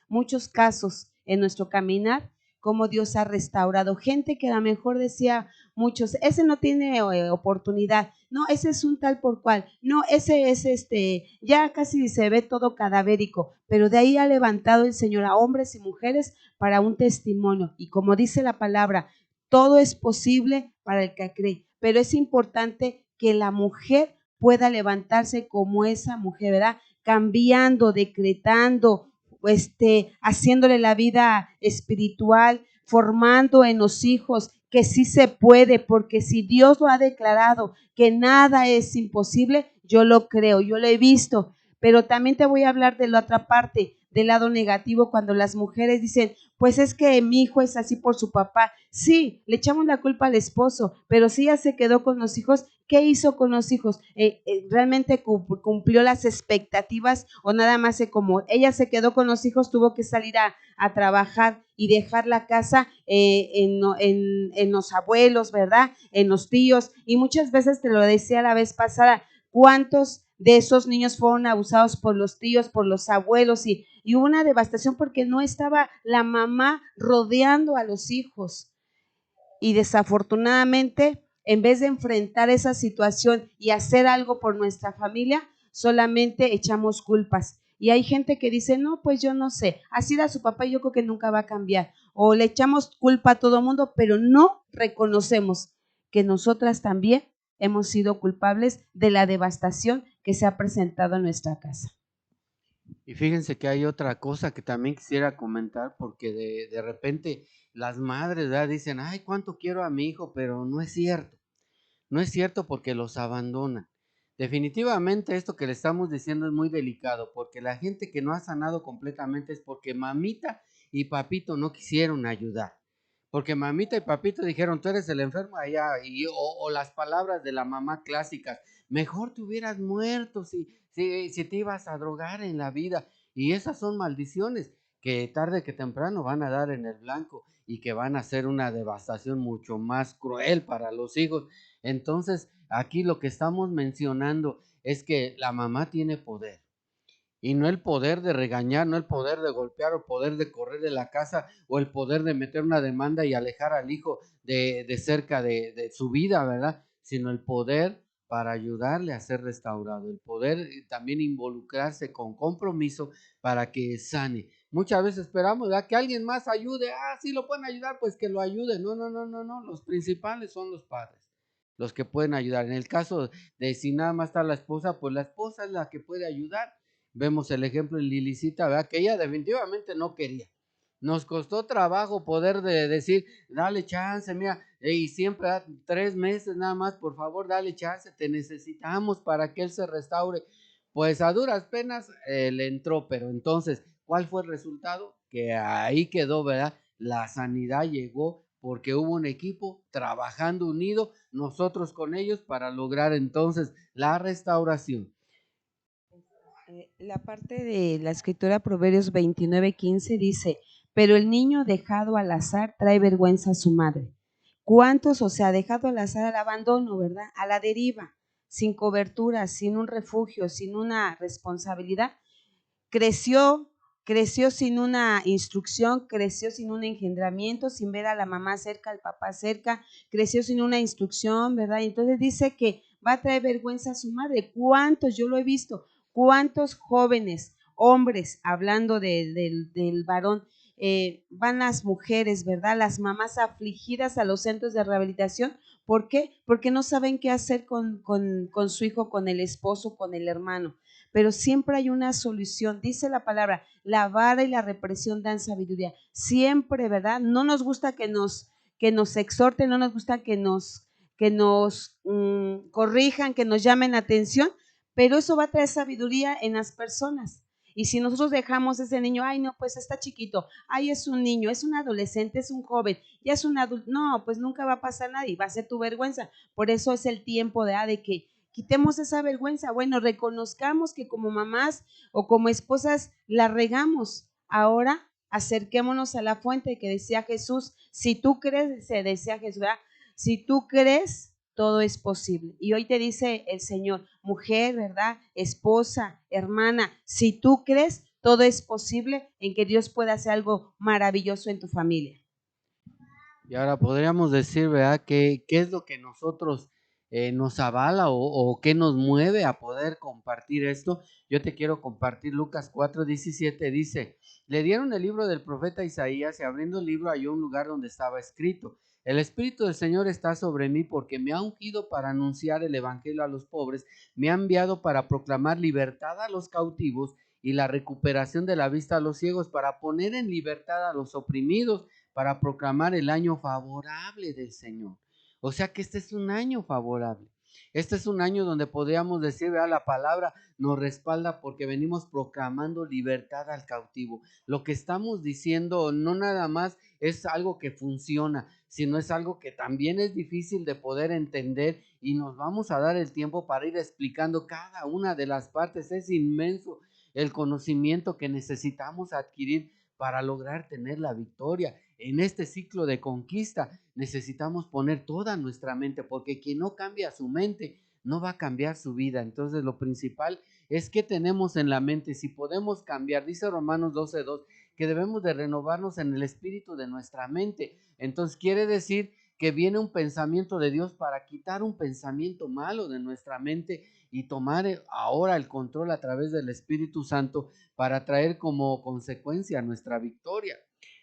casos en nuestro caminar, cómo Dios ha restaurado gente que a lo mejor decía muchos, ese no tiene oportunidad, no, ese es un tal por cual, no, ese es ya casi se ve todo cadavérico, pero de ahí ha levantado el Señor a hombres y mujeres para un testimonio. Y como dice la palabra, todo es posible para el que cree, pero es importante que la mujer pueda levantarse como esa mujer, ¿verdad? Cambiando, decretando, haciéndole la vida espiritual, formando en los hijos que sí se puede, porque si Dios lo ha declarado que nada es imposible, yo lo creo, yo lo he visto. Pero también te voy a hablar de la otra parte, del lado negativo, cuando las mujeres dicen, pues es que mi hijo es así por su papá. Sí, le echamos la culpa al esposo, pero si ella se quedó con los hijos, ¿qué hizo con los hijos? ¿Realmente cumplió las expectativas o nada más como ella se quedó con los hijos, tuvo que salir a trabajar y dejar la casa en los abuelos, ¿verdad? En los tíos. Y muchas veces, te lo decía la vez pasada, ¿cuántos de esos niños fueron abusados por los tíos, por los abuelos? Y hubo una devastación porque no estaba la mamá rodeando a los hijos. Y desafortunadamente, en vez de enfrentar esa situación y hacer algo por nuestra familia, solamente echamos culpas. Y hay gente que dice, no, pues yo no sé, así era su papá y yo creo que nunca va a cambiar. O le echamos culpa a todo el mundo, pero no reconocemos que nosotras también hemos sido culpables de la devastación que se ha presentado en nuestra casa. Y fíjense que hay otra cosa que también quisiera comentar, porque de repente las madres, ¿verdad? Dicen, ay, cuánto quiero a mi hijo, pero no es cierto. No es cierto porque los abandonan. Definitivamente esto que le estamos diciendo es muy delicado, porque la gente que no ha sanado completamente es porque mamita y papito no quisieron ayudar. Porque mamita y papito dijeron, tú eres el enfermo allá, o las palabras de la mamá clásicas, mejor te hubieras muerto si te ibas a drogar en la vida. Y esas son maldiciones que tarde que temprano van a dar en el blanco y que van a ser una devastación mucho más cruel para los hijos. Entonces, aquí lo que estamos mencionando es que la mamá tiene poder. Y no el poder de regañar, no el poder de golpear o el poder de correr de la casa o el poder de meter una demanda y alejar al hijo de cerca de su vida, ¿verdad? Sino el poder para ayudarle a ser restaurado, el poder también involucrarse con compromiso para que sane. Muchas veces esperamos, ¿verdad?, que alguien más ayude. Ah, sí lo pueden ayudar, pues que lo ayude. No, no, no, no, no. Los principales son los padres, los que pueden ayudar. En el caso de si nada más está la esposa, pues la esposa es la que puede ayudar. Vemos el ejemplo en Lilicita, ¿verdad? Que ella definitivamente no quería. Nos costó trabajo poder decir, dale chance, mira, y siempre 3 meses nada más, por favor, dale chance, te necesitamos para que él se restaure. Pues a duras penas le entró, pero entonces, ¿cuál fue el resultado? Que ahí quedó, ¿verdad? La sanidad llegó porque hubo un equipo trabajando unido, nosotros con ellos, para lograr entonces la restauración. La parte de la escritura Proverbios 29:15 dice, pero el niño dejado al azar trae vergüenza a su madre. ¿Cuántos, o sea, dejado al azar, al abandono, ¿verdad? A la deriva, sin cobertura, sin un refugio, sin una responsabilidad? Creció, creció sin una instrucción, creció sin un engendramiento, sin ver a la mamá cerca, al papá cerca, creció sin una instrucción, ¿verdad? Y entonces dice que va a traer vergüenza a su madre. ¿Cuántos? Yo lo he visto. ¿Cuántos jóvenes, hombres, hablando del varón, van las mujeres, ¿verdad? Las mamás afligidas a los centros de rehabilitación. ¿Por qué? Porque no saben qué hacer con su hijo, con el esposo, con el hermano, pero siempre hay una solución. Dice la palabra, la vara y la represión dan sabiduría. Siempre, ¿verdad? No nos gusta que nos exhorten, no nos gusta que nos corrijan, que nos llamen la atención, pero eso va a traer sabiduría en las personas. Y si nosotros dejamos ese niño, ay, no, pues está chiquito, ay, es un niño, es un adolescente, es un joven, ya es un adulto, no, pues nunca va a pasar nada y va a ser tu vergüenza. Por eso es el tiempo de que quitemos esa vergüenza. Bueno, reconozcamos que como mamás o como esposas la regamos. Ahora acerquémonos a la fuente que decía Jesús. Si tú crees, se decía Jesús, ¿verdad? Si tú crees, todo es posible. Y hoy te dice el Señor, mujer, ¿verdad? Esposa, hermana, si tú crees, todo es posible en que Dios pueda hacer algo maravilloso en tu familia. Y ahora podríamos decir, ¿verdad? ¿Qué es lo que nosotros nos avala o qué nos mueve a poder compartir esto? Yo te quiero compartir Lucas 4:17, dice, le dieron el libro del profeta Isaías y abriendo el libro halló un lugar donde estaba escrito, el Espíritu del Señor está sobre mí porque me ha ungido para anunciar el evangelio a los pobres, me ha enviado para proclamar libertad a los cautivos y la recuperación de la vista a los ciegos, para poner en libertad a los oprimidos, para proclamar el año favorable del Señor. O sea que este es un año favorable. Este es un año donde podríamos decir, ¿verdad? La palabra nos respalda porque venimos proclamando libertad al cautivo. Lo que estamos diciendo no nada más es algo que funciona, sino es algo que también es difícil de poder entender y nos vamos a dar el tiempo para ir explicando cada una de las partes. Es inmenso el conocimiento que necesitamos adquirir para lograr tener la victoria. En este ciclo de conquista necesitamos poner toda nuestra mente, porque quien no cambia su mente no va a cambiar su vida. Entonces lo principal es que tenemos en la mente. Si podemos cambiar, dice Romanos 12:2, que debemos de renovarnos en el espíritu de nuestra mente. Entonces quiere decir que viene un pensamiento de Dios para quitar un pensamiento malo de nuestra mente y tomar ahora el control a través del Espíritu Santo para traer como consecuencia nuestra victoria.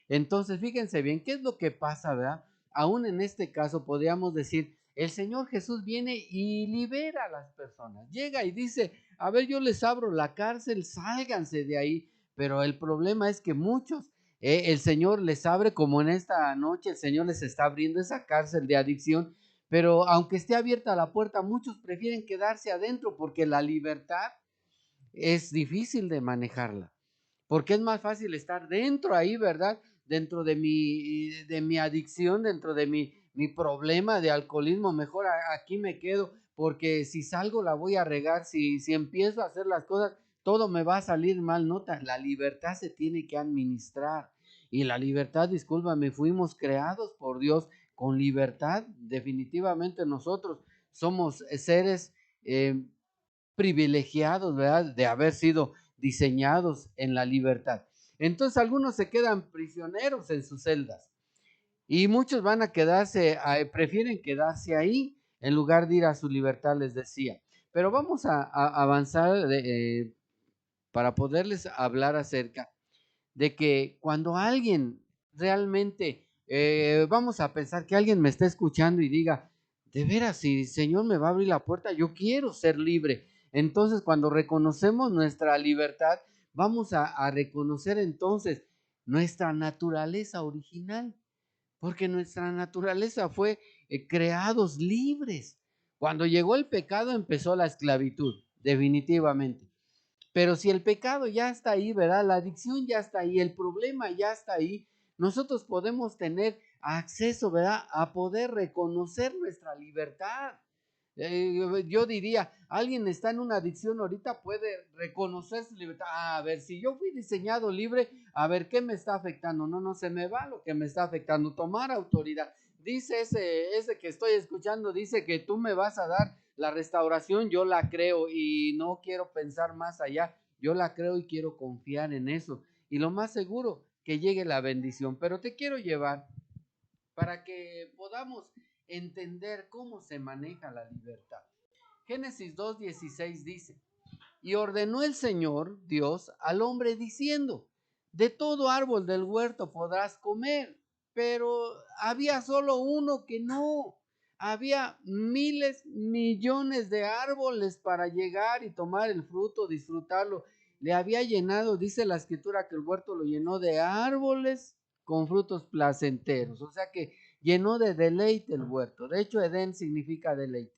Entonces, fíjense bien, ¿qué es lo que pasa, verdad? Aún en este caso podríamos decir, el Señor Jesús viene y libera a las personas. Llega y dice, a ver, yo les abro la cárcel, sálganse de ahí. Pero el problema es que muchos, el Señor les abre, como en esta noche el Señor les está abriendo esa cárcel de adicción, pero aunque esté abierta la puerta, muchos prefieren quedarse adentro porque la libertad es difícil de manejarla, porque es más fácil estar dentro ahí, ¿verdad? Dentro de mi adicción, dentro de mi problema de alcoholismo, mejor aquí me quedo, porque si salgo la voy a regar, si empiezo a hacer las cosas, todo me va a salir mal. Nota, la libertad se tiene que administrar, y la libertad, discúlpame, fuimos creados por Dios con libertad. Definitivamente nosotros somos seres privilegiados, ¿verdad? De haber sido diseñados en la libertad. Entonces algunos se quedan prisioneros en sus celdas y muchos van a quedarse, prefieren quedarse ahí en lugar de ir a su libertad, les decía. Pero vamos a avanzar para poderles hablar acerca de que cuando alguien realmente, vamos a pensar que alguien me está escuchando y diga, de veras, si el Señor me va a abrir la puerta, yo quiero ser libre. Entonces, cuando reconocemos nuestra libertad, vamos a reconocer entonces nuestra naturaleza original, porque nuestra naturaleza fue creados libres. Cuando llegó el pecado, empezó la esclavitud, definitivamente. Pero si el pecado ya está ahí, ¿verdad? La adicción ya está ahí, el problema ya está ahí, nosotros podemos tener acceso, ¿verdad? A poder reconocer nuestra libertad. Yo diría, alguien está en una adicción ahorita, puede reconocer su libertad. A ver, si yo fui diseñado libre, a ver, ¿qué me está afectando? No se me va lo que me está afectando. Tomar autoridad. Dice ese que estoy escuchando, dice que tú me vas a dar la restauración. Yo la creo y no quiero pensar más allá. Yo la creo y quiero confiar en eso. Y lo más seguro, que llegue la bendición. Pero te quiero llevar para que podamos entender cómo se maneja la libertad. Génesis 2:16 dice, y ordenó el Señor Dios al hombre diciendo, de todo árbol del huerto podrás comer, pero había solo uno que no. Había miles, millones de árboles para llegar y tomar el fruto, disfrutarlo. Le había llenado, dice la escritura, que el huerto lo llenó de árboles con frutos placenteros. O sea que llenó de deleite el huerto. De hecho, Edén significa deleite.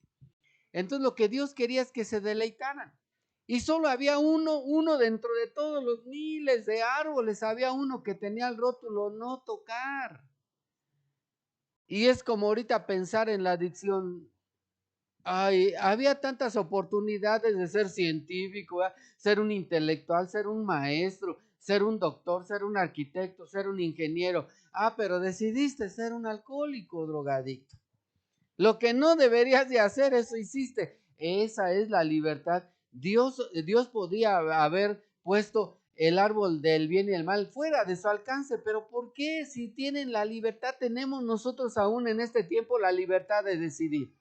Entonces lo que Dios quería es que se deleitaran. Y solo había uno dentro de todos los miles de árboles, había uno que tenía el rótulo no tocar. Y es como ahorita pensar en la adicción. Ay, había tantas oportunidades de ser científico, ¿verdad? Ser un intelectual, ser un maestro, ser un doctor, ser un arquitecto, ser un ingeniero. Pero decidiste ser un alcohólico, drogadicto. Lo que no deberías de hacer, eso hiciste. Esa es la libertad. Dios podía haber puesto el árbol del bien y el mal fuera de su alcance, pero ¿por qué? Si tienen la libertad, tenemos nosotros aún en este tiempo la libertad de decidir.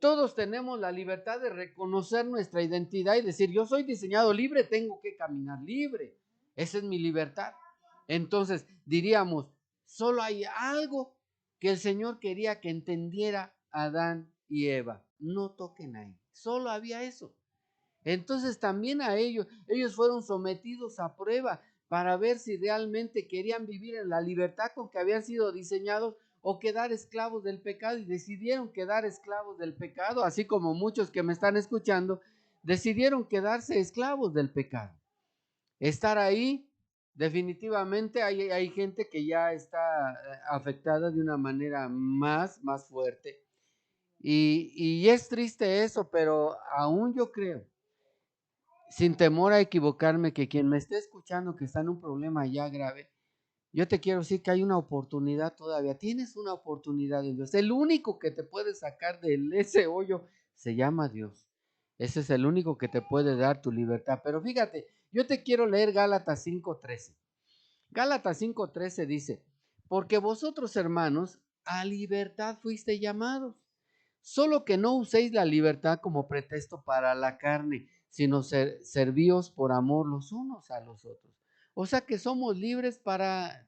Todos tenemos la libertad de reconocer nuestra identidad y decir, yo soy diseñado libre, tengo que caminar libre. Esa es mi libertad. Entonces diríamos, solo hay algo que el Señor quería que entendiera Adán y Eva. No toquen ahí. Solo había eso. Entonces también a ellos fueron sometidos a prueba para ver si realmente querían vivir en la libertad con que habían sido diseñados o quedar esclavos del pecado, y decidieron quedar esclavos del pecado, así como muchos que me están escuchando decidieron quedarse esclavos del pecado. Estar ahí, definitivamente hay gente que ya está afectada de una manera más fuerte. Y es triste eso, pero aún yo creo, sin temor a equivocarme, que quien me esté escuchando que está en un problema ya grave, yo te quiero decir que hay una oportunidad todavía. Tienes una oportunidad en Dios. El único que te puede sacar de ese hoyo se llama Dios. Ese es el único que te puede dar tu libertad. Pero fíjate, yo te quiero leer Gálatas 5:13. Gálatas 5:13 dice, porque vosotros, hermanos, a libertad fuiste llamados, solo que no uséis la libertad como pretexto para la carne, sino servíos por amor los unos a los otros. O sea que somos libres para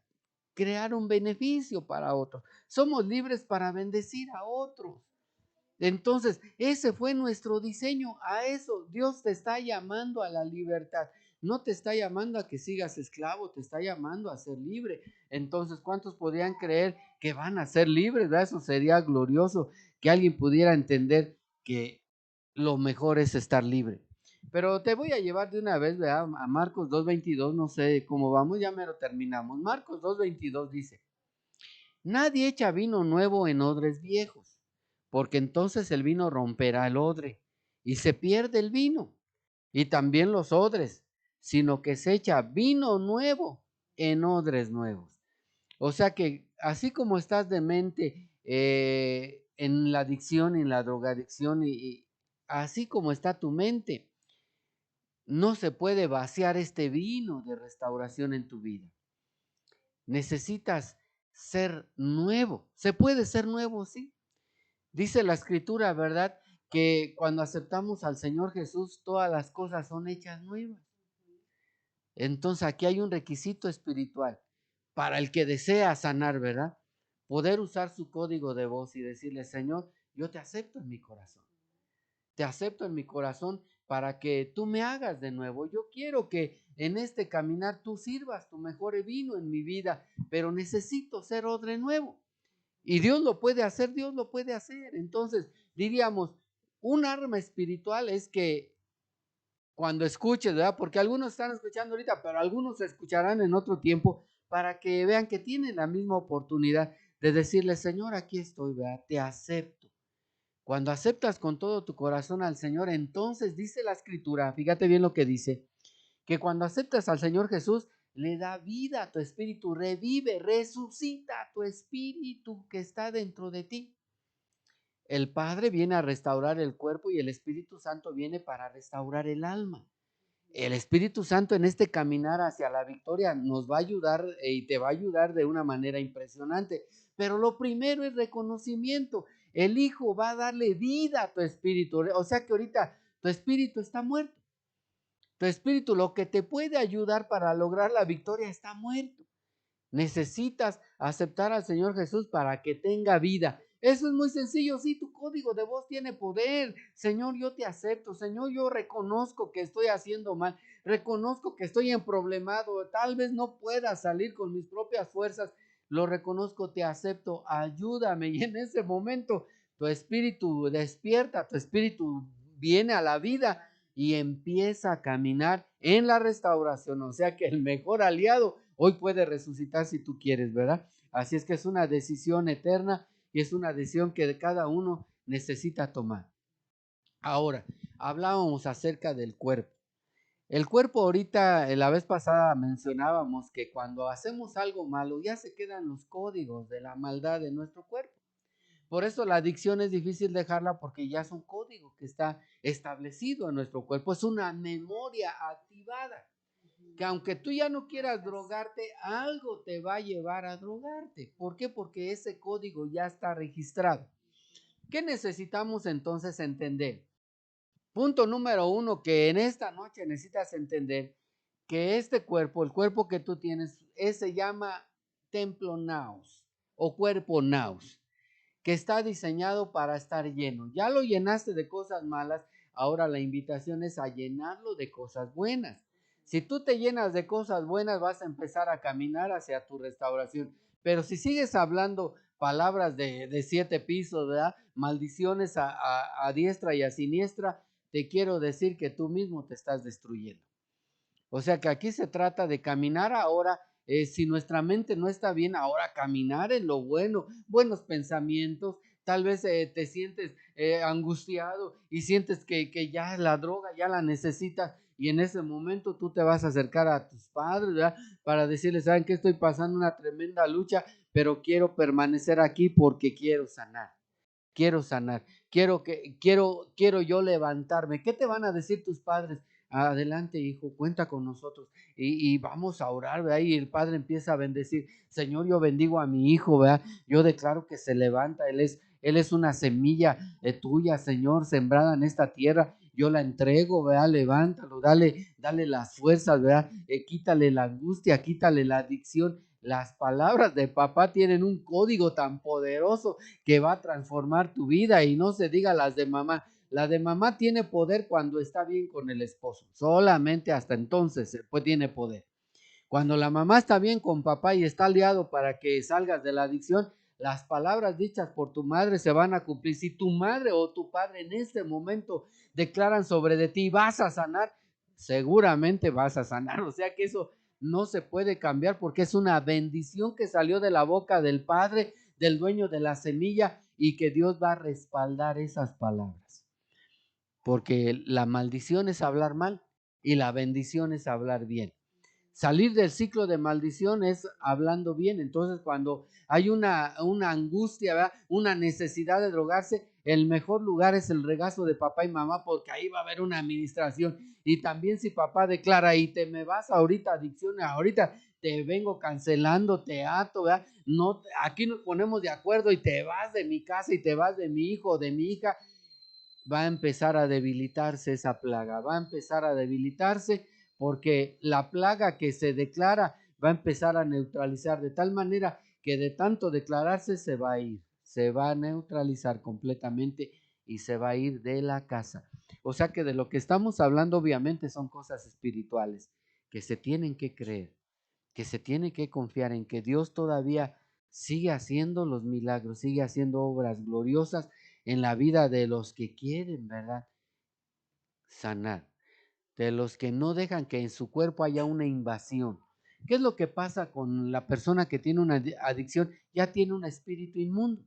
crear un beneficio para otros. Somos libres para bendecir a otros. Entonces, ese fue nuestro diseño, a eso. Dios te está llamando a la libertad. No te está llamando a que sigas esclavo, te está llamando a ser libre. Entonces, ¿cuántos podrían creer que van a ser libres? ¿Verdad? Eso sería glorioso, que alguien pudiera entender que lo mejor es estar libre. Pero te voy a llevar de una vez, ¿verdad?, a Marcos 2:22, no sé cómo vamos, ya me lo terminamos. Marcos 2:22 dice: nadie echa vino nuevo en odres viejos, porque entonces el vino romperá el odre y se pierde el vino, y también los odres, sino que se echa vino nuevo en odres nuevos. O sea que así como estás de mente en la adicción, en la drogadicción, y así como está tu mente, no se puede vaciar este vino de restauración en tu vida. Necesitas ser nuevo. ¿Se puede ser nuevo? Sí. Dice la escritura, ¿verdad?, que cuando aceptamos al Señor Jesús, todas las cosas son hechas nuevas. Entonces aquí hay un requisito espiritual para el que desea sanar, ¿verdad? Poder usar su código de voz y decirle: Señor, yo te acepto en mi corazón. Te acepto en mi corazón para que tú me hagas de nuevo. Yo quiero que en este caminar tú sirvas tu mejor vino en mi vida, pero necesito ser odre nuevo. Y Dios lo puede hacer, Dios lo puede hacer. Entonces, diríamos, un arma espiritual es que cuando escuches, ¿verdad? Porque algunos están escuchando ahorita, pero algunos escucharán en otro tiempo, para que vean que tienen la misma oportunidad de decirle: Señor, aquí estoy, ¿verdad? Te acepto. Cuando aceptas con todo tu corazón al Señor, entonces dice la escritura, fíjate bien lo que dice, que cuando aceptas al Señor Jesús, le da vida a tu espíritu, revive, resucita tu espíritu que está dentro de ti. El Padre viene a restaurar el cuerpo y el Espíritu Santo viene para restaurar el alma. El Espíritu Santo en este caminar hacia la victoria nos va a ayudar y te va a ayudar de una manera impresionante. Pero lo primero es reconocimiento. El Hijo va a darle vida a tu espíritu. O sea que ahorita tu espíritu está muerto. Tu espíritu, lo que te puede ayudar para lograr la victoria, está muerto. Necesitas aceptar al Señor Jesús para que tenga vida. Eso es muy sencillo. Sí, tu código de voz tiene poder. Señor, yo te acepto. Señor, yo reconozco que estoy haciendo mal. Reconozco que estoy emproblemado. Tal vez no pueda salir con mis propias fuerzas. Lo reconozco, te acepto. Ayúdame. Y en ese momento tu espíritu despierta, tu espíritu viene a la vida y empieza a caminar en la restauración. O sea que el mejor aliado hoy puede resucitar si tú quieres, ¿verdad? Así es que es una decisión eterna y es una decisión que cada uno necesita tomar. Ahora, hablábamos acerca del cuerpo. El cuerpo ahorita, la vez pasada mencionábamos que cuando hacemos algo malo ya se quedan los códigos de la maldad de nuestro cuerpo. Por eso la adicción es difícil dejarla, porque ya es un código que está establecido en nuestro cuerpo, es una memoria activada, que aunque tú ya no quieras drogarte, algo te va a llevar a drogarte. ¿Por qué? Porque ese código ya está registrado. ¿Qué necesitamos entonces entender? Punto número uno, que en esta noche necesitas entender que este cuerpo, el cuerpo que tú tienes, se llama templo naos o cuerpo naos, que está diseñado para estar lleno. Ya lo llenaste de cosas malas, ahora la invitación es a llenarlo de cosas buenas. Si tú te llenas de cosas buenas, vas a empezar a caminar hacia tu restauración. Pero si sigues hablando palabras de 7 pisos, ¿verdad?, maldiciones a diestra y a siniestra, te quiero decir que tú mismo te estás destruyendo. O sea que aquí se trata de caminar ahora. Si nuestra mente no está bien, ahora caminar en lo bueno, buenos pensamientos. Tal vez te sientes angustiado y sientes que ya la droga ya la necesitas, y en ese momento tú te vas a acercar a tus padres, ¿verdad?, para decirles: saben que estoy pasando una tremenda lucha, pero quiero permanecer aquí porque quiero sanar. Quiero sanar, quiero yo levantarme. ¿Qué te van a decir tus padres? Adelante, hijo, cuenta con nosotros y vamos a orar, ¿verdad? Y el padre empieza a bendecir. Señor, yo bendigo a mi hijo, ¿verdad? Yo declaro que se levanta. Él es una semilla tuya, Señor, sembrada en esta tierra. Yo la entrego, ¿verdad? Levántalo, dale las fuerzas, ¿verdad? Quítale la angustia, quítale la adicción. Las palabras de papá tienen un código tan poderoso que va a transformar tu vida, y no se diga las de mamá. La de mamá tiene poder cuando está bien con el esposo, solamente hasta entonces pues tiene poder. Cuando la mamá está bien con papá y está aliado para que salgas de la adicción, las palabras dichas por tu madre se van a cumplir. Si tu madre o tu padre en este momento declaran sobre de ti, vas a sanar, seguramente vas a sanar. O sea que eso no se puede cambiar, porque es una bendición que salió de la boca del Padre, del dueño de la semilla, y que Dios va a respaldar esas palabras. Porque la maldición es hablar mal y la bendición es hablar bien. Salir del ciclo de maldición es hablando bien. Entonces, cuando hay una angustia, ¿verdad?, una necesidad de drogarse, el mejor lugar es el regazo de papá y mamá, porque ahí va a haber una administración. Y también si papá declara, y te me vas ahorita, adicciones, ahorita te vengo cancelando, te ato, ¿verdad?, no, aquí nos ponemos de acuerdo y te vas de mi casa y te vas de mi hijo o de mi hija, va a empezar a debilitarse esa plaga, va a empezar a debilitarse, porque la plaga que se declara va a empezar a neutralizar, de tal manera que de tanto declararse se va a ir, se va a neutralizar completamente y se va a ir de la casa. O sea que de lo que estamos hablando obviamente son cosas espirituales que se tienen que creer, que se tiene que confiar en que Dios todavía sigue haciendo los milagros, sigue haciendo obras gloriosas en la vida de los que quieren, ¿verdad?, sanar, de los que no dejan que en su cuerpo haya una invasión. ¿Qué es lo que pasa con la persona que tiene una adicción? Ya tiene un espíritu inmundo.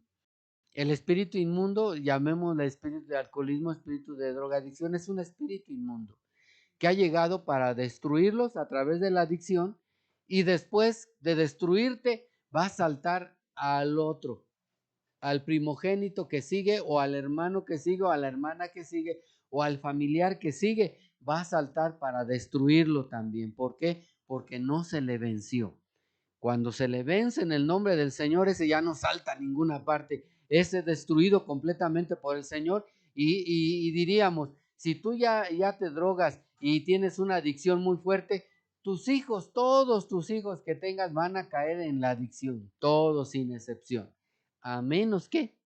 El espíritu inmundo, llamémosle espíritu de alcoholismo, espíritu de drogadicción, es un espíritu inmundo que ha llegado para destruirlos a través de la adicción, y después de destruirte va a saltar al otro, al primogénito que sigue, o al hermano que sigue, o a la hermana que sigue, o al familiar que sigue, va a saltar para destruirlo también. ¿Por qué? Porque no se le venció. Cuando se le vence en el nombre del Señor, ese ya no salta a ninguna parte, ese es destruido completamente por el Señor. Y diríamos, si tú ya te drogas y tienes una adicción muy fuerte, tus hijos, todos tus hijos que tengas van a caer en la adicción, todos sin excepción, a menos que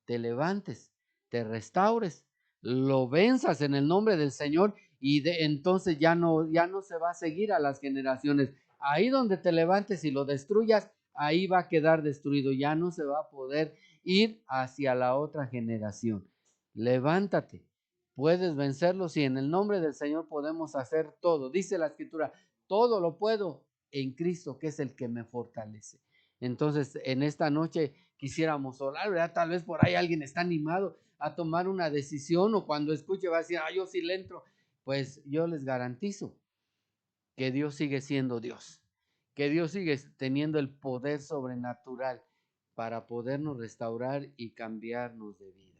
te levantes, te restaures, lo venzas en el nombre del Señor, y entonces ya no se va a seguir a las generaciones. Ahí donde te levantes y lo destruyas, ahí va a quedar destruido, ya no se va a poder ir hacia la otra generación. Levántate, puedes vencerlos, y en el nombre del Señor podemos hacer todo. Dice la Escritura, todo lo puedo en Cristo, que es el que me fortalece. Entonces, en esta noche quisiéramos orar, ¿verdad? Tal vez por ahí alguien está animado a tomar una decisión, o cuando escuche va a decir, yo sí le entro. Pues yo les garantizo que Dios sigue siendo Dios, que Dios sigue teniendo el poder sobrenatural para podernos restaurar y cambiarnos de vida.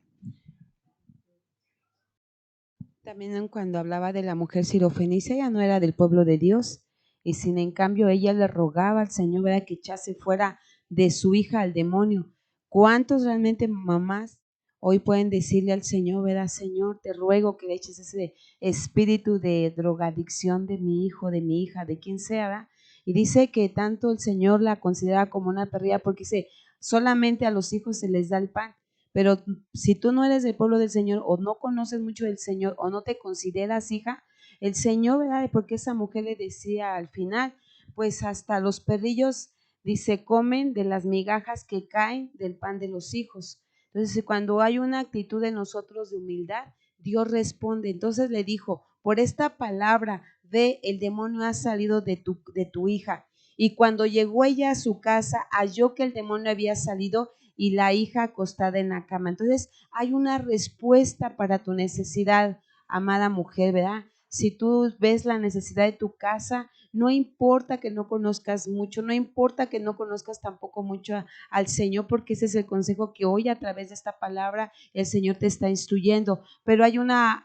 También cuando hablaba de la mujer sirofenicia, ella no era del pueblo de Dios, y sin en cambio ella le rogaba al Señor, ¿verdad?, que echase fuera de su hija al demonio. ¿Cuántos realmente mamás hoy pueden decirle al Señor, ¿verdad? Señor, te ruego que le eches ese espíritu de drogadicción de mi hijo, de mi hija, de quien sea, ¿verdad? Y dice que tanto el Señor la considera como una perrilla, porque dice, solamente a los hijos se les da el pan. Pero si tú no eres del pueblo del Señor, o no conoces mucho del Señor, o no te consideras hija, el Señor, ¿verdad? Porque esa mujer le decía al final, pues hasta los perrillos, dice, comen de las migajas que caen del pan de los hijos. Entonces, cuando hay una actitud de nosotros de humildad, Dios responde. Entonces le dijo, por esta palabra, ve, el demonio ha salido de tu hija. Y cuando llegó ella a su casa, halló que el demonio había salido y la hija acostada en la cama. Entonces hay una respuesta para tu necesidad, amada mujer, ¿verdad? Si tú ves la necesidad de tu casa, no importa que no conozcas mucho, no importa que no conozcas tampoco mucho al Señor, porque ese es el consejo que hoy a través de esta palabra el Señor te está instruyendo, pero hay una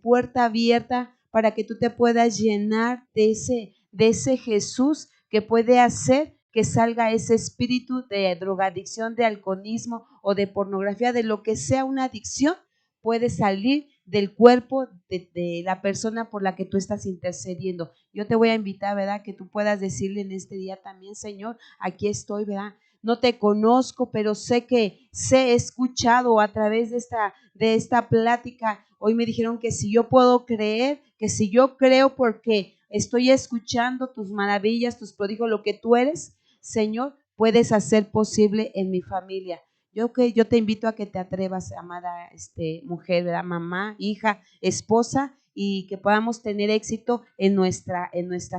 puerta abierta para que tú te puedas llenar de ese Jesús que puede hacer que salga ese espíritu de drogadicción, de alcoholismo o de pornografía, de lo que sea una adicción, puede salir del cuerpo de la persona por la que tú estás intercediendo. Yo te voy a invitar, ¿verdad? Que tú puedas decirle en este día también, Señor, aquí estoy, ¿verdad? No te conozco, pero sé que he escuchado a través de esta plática. Hoy me dijeron que si yo puedo creer, que si yo creo porque estoy escuchando tus maravillas, tus prodigios, lo que tú eres, Señor, puedes hacer posible en mi familia. Yo te invito a que te atrevas, amada mujer, ¿verdad? Mamá, hija, esposa, y que podamos tener éxito en nuestra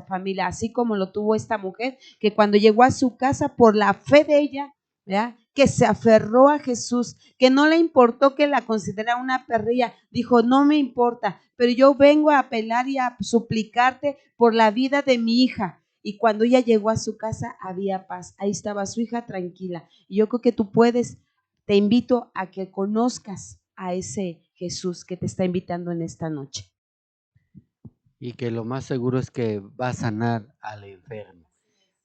familia, así como lo tuvo esta mujer, que cuando llegó a su casa por la fe de ella, ¿verdad? Que se aferró a Jesús, que no le importó que la considerara una perrilla, dijo, no me importa, pero yo vengo a apelar y a suplicarte por la vida de mi hija. Y cuando ella llegó a su casa había paz, ahí estaba su hija tranquila. Y yo creo que tú puedes, te invito a que conozcas a ese Jesús que te está invitando en esta noche. Y que lo más seguro es que va a sanar al enfermo.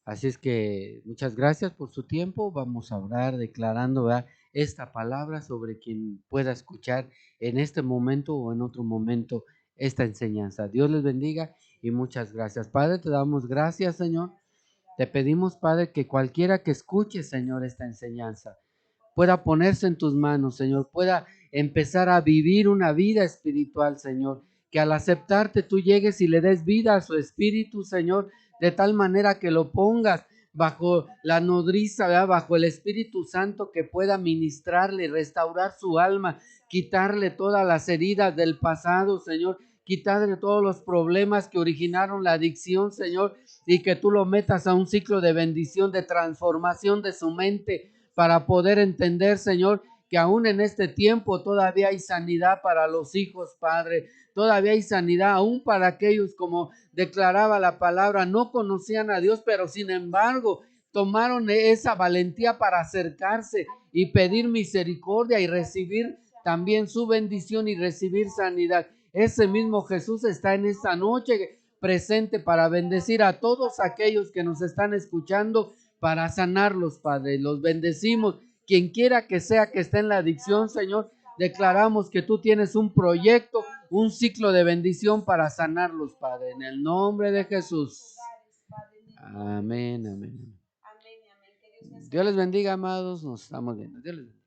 Así es que muchas gracias por su tiempo. Vamos a orar declarando, ¿verdad?, esta palabra sobre quien pueda escuchar en este momento o en otro momento esta enseñanza. Dios les bendiga y muchas gracias. Padre, te damos gracias, Señor. Te pedimos, Padre, que cualquiera que escuche, Señor, esta enseñanza pueda ponerse en tus manos, Señor, pueda empezar a vivir una vida espiritual, Señor, que al aceptarte tú llegues y le des vida a su espíritu, Señor, de tal manera que lo pongas bajo la nodriza, ¿verdad?, bajo el Espíritu Santo, que pueda ministrarle, restaurar su alma, quitarle todas las heridas del pasado, Señor, quitarle todos los problemas que originaron la adicción, Señor, y que tú lo metas a un ciclo de bendición, de transformación de su mente, para poder entender, Señor, que aún en este tiempo todavía hay sanidad para los hijos, Padre. Todavía hay sanidad aún para aquellos, como declaraba la palabra, no conocían a Dios, pero sin embargo tomaron esa valentía para acercarse y pedir misericordia y recibir también su bendición y recibir sanidad. Ese mismo Jesús está en esta noche presente para bendecir a todos aquellos que nos están escuchando, para sanarlos, Padre. Los bendecimos. Quien quiera que sea que esté en la adicción, Señor, declaramos que tú tienes un proyecto, un ciclo de bendición para sanarlos, Padre. En el nombre de Jesús. Amén, amén. Dios les bendiga, amados. Nos estamos viendo. Dios les bendiga.